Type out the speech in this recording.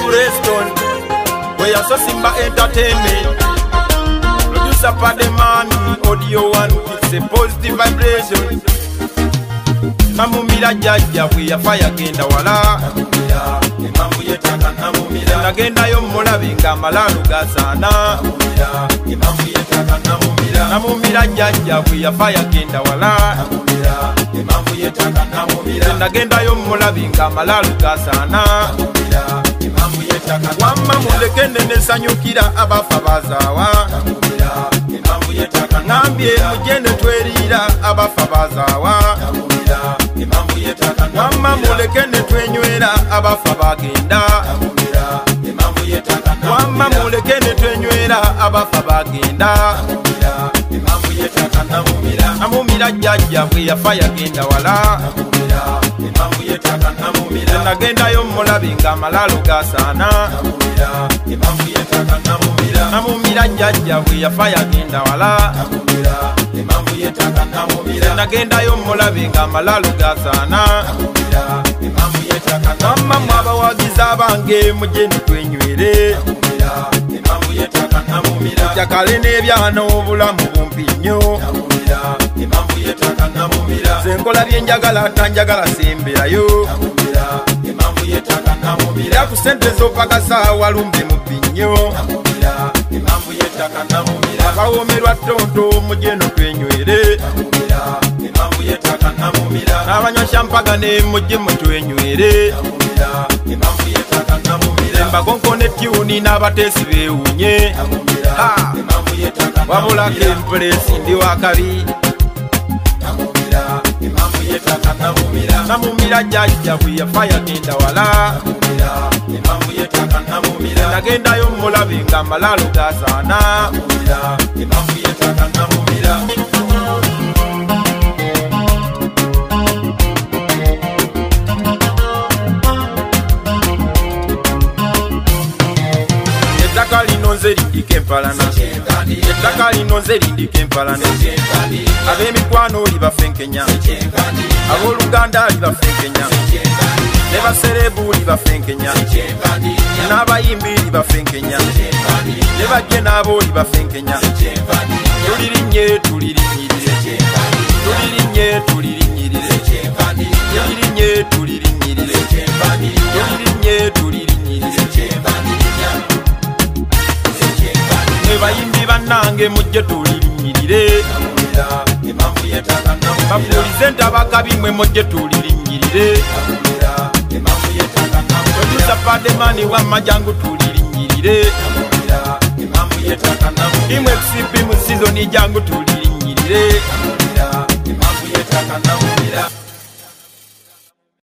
Preston, we are so Simba Entertainment. Producer Pademani, audio one, it's a positive vibration. Namumira jaja, we are fire genda wala. Imamu yetaka namumira. Nagenda yo mulabinga malalu gasana. Imamu yetaka namumira. Namumira jaja, we are fire genda wala. Imamu yetaka namumira. Nagenda yo mulabinga malalu gasana. Imamu yetaka wamma mulekende nesanyukira abafa bazawa. Imamu yetaka nambye mugende twerira abafa bazawa. Imamu yetaka wamma mulekende twenywera abafa bagenda. Imamu yetaka wamma mulekende twenywera abafa bagenda. Imamu yetaka namumira. Namumira jajja bwe yafa yagenda wala. Imamu yetaka namumira. Nagenda yo mulabinga amalalo gasana. Imamu yetaka namumira. Namumira jajja bwe yafa yagenda wala. Imamu yetaka namumira. Nagenda yo mulabinga amalalo gasana. Imamu yetaka namumira. Mwaba wagiza bange mugende twenywere. Imamu yetaka namumira. Jakale n'ebyano obulamu bumpi nnyo. Imamu yetaka namumira. Zenkola byenjagala tanjagala semberayo. Imamu yetaka namumira. Yakusente zopakasa walumbe mubbi nnyo. Imamu yetaka namumira. Abawomerwa ttonto mugeno twenywere. Imamu yetaka namumira. N'abanywa shampagane mugye mutwenywere. Imamu yetaka namumira. Embagonkone tyuni n'abateesi beewunye. Imamu yetaka wabulako empulesi ndi wakabi. Imamu yetaka namumira. Namumira jajja bwe yafa yagenda wala. Imamu yetaka namumira. Nagendayo mulabinga amalalo gasaana. Imamu yetaka namumira. Ettaka lino nze lindika empalana. Ettaka lino nze lindika empalana. Ab'emikwano libafenkenya. Abooluganda libafenkenya. Ne baserebu libafenkenya. N'abayimbi libafenkenya. Ne bajje n'abo libafenkenya. Tulirinnye tulirinyirire. Tulirinnye tulirinyirire. Tulirinnye tulirinyirire. Tulirinnye tulirinyirire. Ne bayimbi bannange mujje tulirinyirire. Bapulize ntabakabi mwe mujje tulirinyirire. Producer Pademani w'amajangu tulirinyirire. Imwe XCP mu season jangu tulirinyirire.